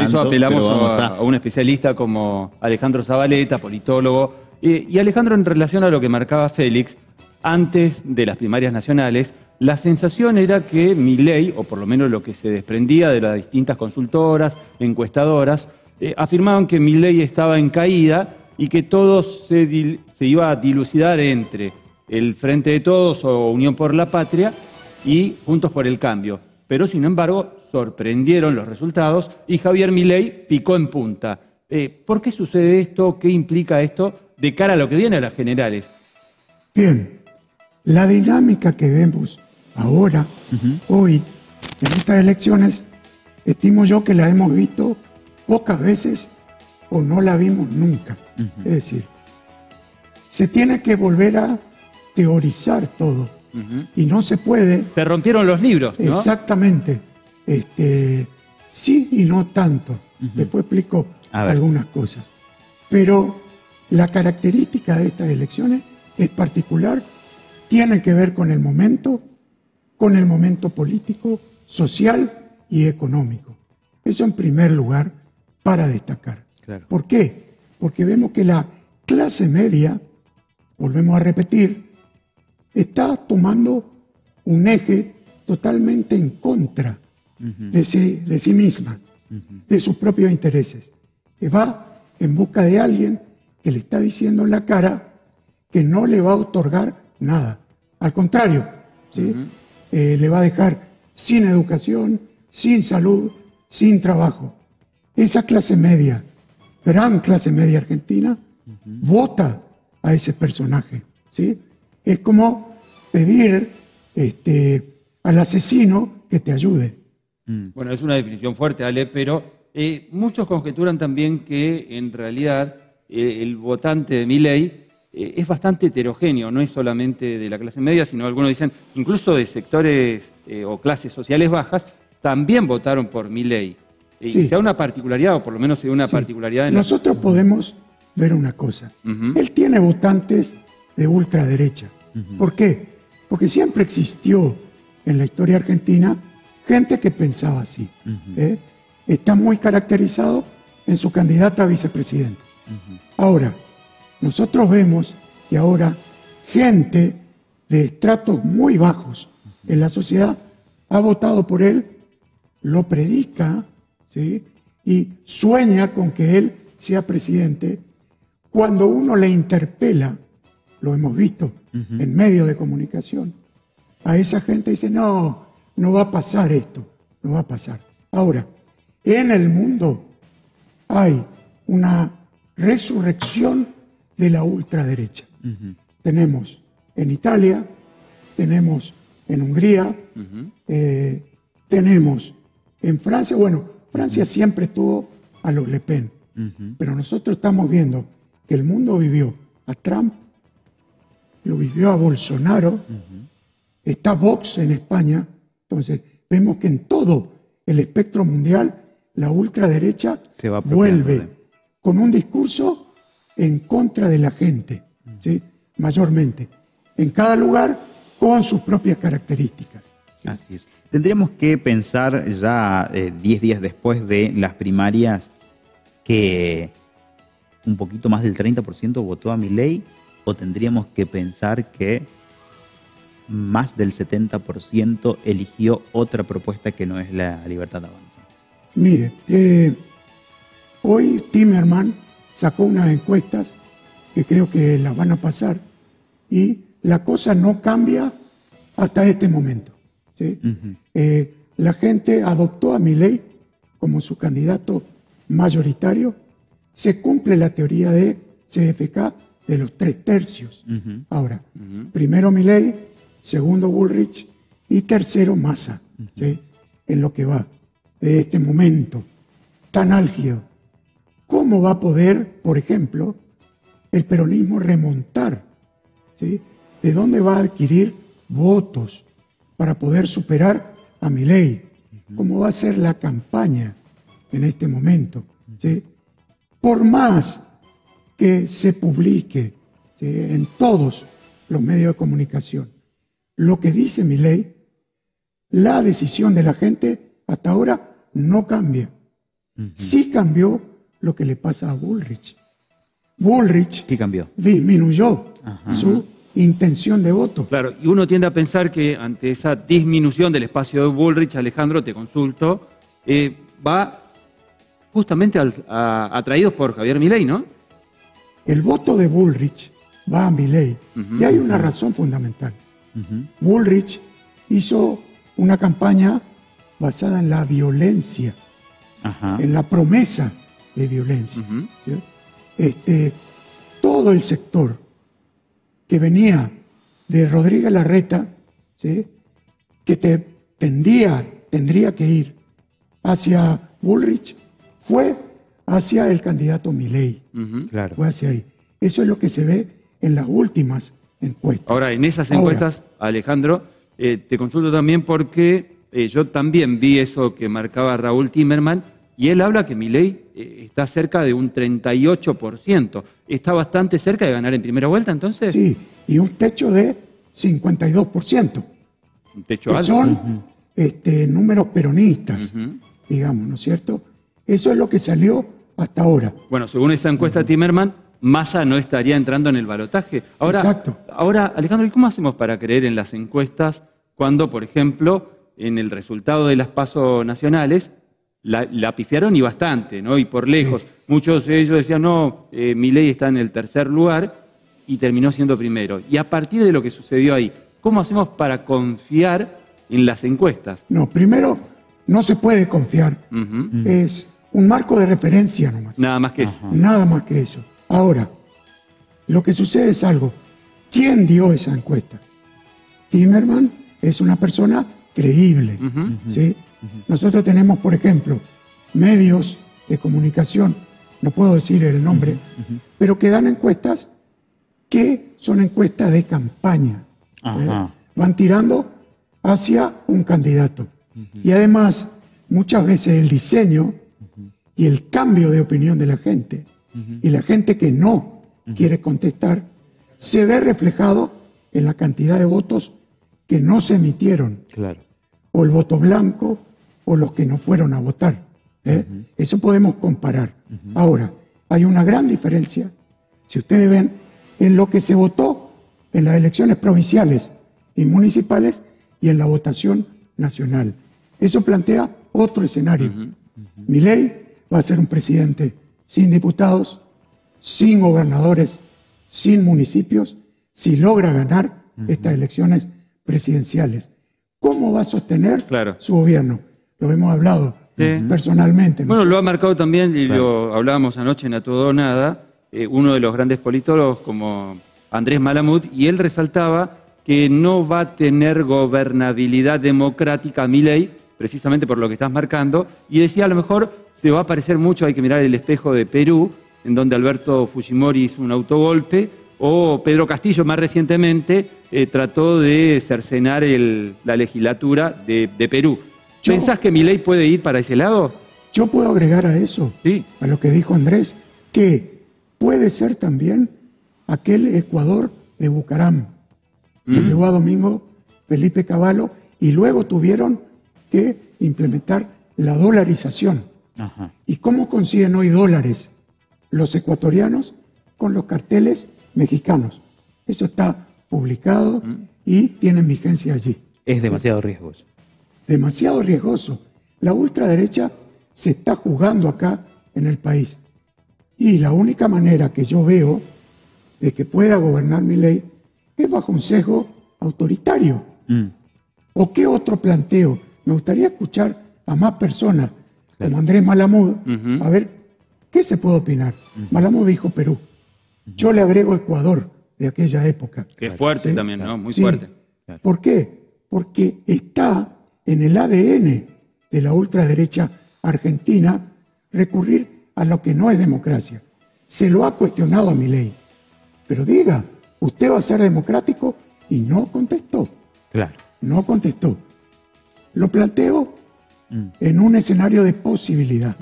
tanto. Eso apelamos vamos a un especialista como Alejandro Zabaleta, politólogo. Y Alejandro, en relación a lo que marcaba Félix, antes de las primarias nacionales, la sensación era que Milei, o por lo menos lo que se desprendía de las distintas consultoras, encuestadoras, afirmaban que Milei estaba en caída y que todo se iba a dilucidar entre el Frente de Todos o Unión por la Patria y Juntos por el Cambio. Pero, sin embargo, sorprendieron los resultados y Javier Milei picó en punta. ¿Por qué sucede esto? ¿Qué implica esto de cara a lo que viene a las generales? Bien, la dinámica que vemos ahora, hoy, en estas elecciones, estimo yo que la hemos visto pocas veces o no la vimos nunca. Es decir, se tiene que volver a teorizar todo y no se puede. Se rompieron los libros, ¿no? Exactamente. Sí y no tanto. Después explico algunas cosas. Pero la característica de estas elecciones es particular, tiene que ver con el momento político, social y económico. Eso en primer lugar para destacar. Claro. ¿Por qué? Porque vemos que la clase media, volvemos a repetir, está tomando un eje totalmente en contra de sí misma, de sus propios intereses, que va en busca de alguien que le está diciendo en la cara que no le va a otorgar nada. Al contrario, ¿sí? Le va a dejar sin educación, sin salud, sin trabajo. Esa clase media, gran clase media argentina, vota a ese personaje, ¿sí? Es como pedir al asesino que te ayude. Bueno, es una definición fuerte, Ale, pero muchos conjeturan también que en realidad el votante de Milei es bastante heterogéneo, no es solamente de la clase media, sino algunos dicen incluso de sectores o clases sociales bajas, también votaron por Milei. Sí. Sea una particularidad, o por lo menos sea una particularidad en Nosotros podemos ver una cosa. Él tiene votantes de ultraderecha. ¿Por qué? Porque siempre existió en la historia argentina gente que pensaba así. Está muy caracterizado en su candidata a vicepresidente. Ahora, nosotros vemos que ahora gente de estratos muy bajos en la sociedad ha votado por él, lo predica, ¿sí? Y sueña con que él sea presidente. Cuando uno le interpela, lo hemos visto en medios de comunicación, a esa gente dice, no va a pasar esto, no va a pasar. Ahora, en el mundo hay una resurrección de la ultraderecha. Tenemos en Italia, tenemos en Hungría, tenemos en Francia. Bueno, Francia siempre estuvo a los Le Pen, pero nosotros estamos viendo que el mundo vivió a Trump, lo vivió a Bolsonaro, está Vox en España. Entonces vemos que en todo el espectro mundial la ultraderecha vuelve con un discurso en contra de la gente, ¿sí? Mayormente, en cada lugar con sus propias características. ¿Sí? Así es. Tendríamos que pensar ya 10 días después de las primarias que un poquito más del 30% votó a Milei, o tendríamos que pensar que más del 70% eligió otra propuesta que no es la Libertad Avanza. Mire, hoy Timerman sacó unas encuestas que creo que las van a pasar y la cosa no cambia hasta este momento, ¿sí? La gente adoptó a Milei como su candidato mayoritario. Se cumple la teoría de CFK de los 3/3. Ahora, primero Milei, segundo Bullrich y tercero Massa, ¿sí? En lo que va de este momento tan álgido. ¿Cómo va a poder, por ejemplo, el peronismo remontar? ¿Sí? ¿De dónde va a adquirir votos para poder superar a Milei? ¿Cómo va a ser la campaña en este momento? ¿Sí? Por más que se publique, ¿sí?, en todos los medios de comunicación lo que dice Milei, la decisión de la gente hasta ahora no cambia. Sí cambió lo que le pasa a Bullrich. Bullrich ¿Qué cambió? disminuyó su intención de voto. Claro, y uno tiende a pensar que ante esa disminución del espacio de Bullrich, Alejandro, te consulto, va justamente atraídos por Javier Milei, ¿no? El voto de Bullrich va a Milei. Y hay una razón fundamental. Bullrich hizo una campaña basada en la violencia, en la promesa de violencia. ¿Sí? Todo el sector que venía de Rodríguez Larreta, ¿sí?, que tendría que ir hacia Bullrich, fue hacia el candidato Milei. Claro. Fue hacia ahí. Eso es lo que se ve en las últimas encuestas. Ahora, en esas encuestas, Alejandro, te consulto también porque yo también vi eso que marcaba Raúl Timerman, y él habla que Milei está cerca de un 38%. ¿Está bastante cerca de ganar en primera vuelta, entonces? Sí, y un techo de 52%. Un techo que alto. son números peronistas, digamos, ¿no es cierto? Eso es lo que salió hasta ahora. Bueno, según esa encuesta Timerman, Massa no estaría entrando en el balotaje. Exacto. Ahora, Alejandro, ¿y cómo hacemos para creer en las encuestas cuando, por ejemplo, en el resultado de las PASO nacionales la pifiaron y bastante, ¿no? Y por lejos. Muchos de ellos decían, no, Milei está en el tercer lugar y terminó siendo primero. Y a partir de lo que sucedió ahí, ¿cómo hacemos para confiar en las encuestas? No, primero, no se puede confiar. Es un marco de referencia nomás. Nada más que eso. Nada más que eso. Ahora, lo que sucede es algo. ¿Quién dio esa encuesta? Timerman es una persona creíble, ¿sí? Nosotros tenemos, por ejemplo, medios de comunicación, no puedo decir el nombre, pero que dan encuestas que son encuestas de campaña. Van tirando hacia un candidato. Y además, muchas veces el diseño y el cambio de opinión de la gente, y la gente que no quiere contestar, se ve reflejado en la cantidad de votos que no se emitieron. Claro. O el voto blanco, o los que no fueron a votar. Eso podemos comparar. Ahora, hay una gran diferencia, si ustedes ven, en lo que se votó en las elecciones provinciales y municipales y en la votación nacional. Eso plantea otro escenario. Milei va a ser un presidente sin diputados, sin gobernadores, sin municipios, si logra ganar estas elecciones presidenciales. ¿Cómo va a sostener su gobierno? Lo hemos hablado personalmente. Bueno, lo ha marcado también, y lo hablábamos anoche en A Todo o Nada, uno de los grandes politólogos como Andrés Malamud, y él resaltaba que no va a tener gobernabilidad democrática Milei, precisamente por lo que estás marcando, y decía a lo mejor se va a parecer mucho, hay que mirar el espejo de Perú, en donde Alberto Fujimori hizo un autogolpe, o Pedro Castillo más recientemente trató de cercenar la legislatura de Perú. ¿Pensás que Milei puede ir para ese lado? Yo puedo agregar a eso, a lo que dijo Andrés, que puede ser también aquel Ecuador de Bucaram, que llegó a domingo Felipe Cavallo, y luego tuvieron que implementar la dolarización. ¿Y cómo consiguen hoy dólares los ecuatorianos? Con los carteles mexicanos. Eso está publicado y tienen vigencia allí. Es demasiado riesgoso. Demasiado riesgoso. La ultraderecha se está jugando acá en el país. Y la única manera que yo veo de que pueda gobernar Milei es bajo un sesgo autoritario. ¿O qué otro planteo? Me gustaría escuchar a más personas, como Andrés Malamud, a ver qué se puede opinar. Malamud dijo Perú. Yo le agrego Ecuador de aquella época. Que es fuerte también, ¿no? Muy fuerte. ¿Por qué? Porque está en el ADN de la ultraderecha argentina recurrir a lo que no es democracia. Se lo ha cuestionado a Milei. Pero diga, ¿usted va a ser democrático? Y no contestó. Claro. No contestó. Lo planteo en un escenario de posibilidad.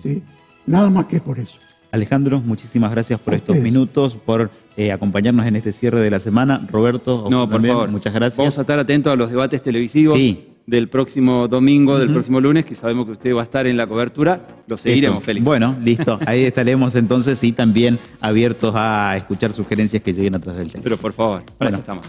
¿Sí? Nada más que por eso. Alejandro, muchísimas gracias por estos minutos, por acompañarnos en este cierre de la semana. Roberto, no, por también, favor. muchas gracias. Vamos a estar atentos a los debates televisivos. Sí. del próximo domingo, del próximo lunes, que sabemos que usted va a estar en la cobertura. Lo seguiremos, Eso. Félix. Bueno, listo. Ahí estaremos entonces y también abiertos a escuchar sugerencias que lleguen atrás del tema. Pero por favor, para Bueno. eso estamos.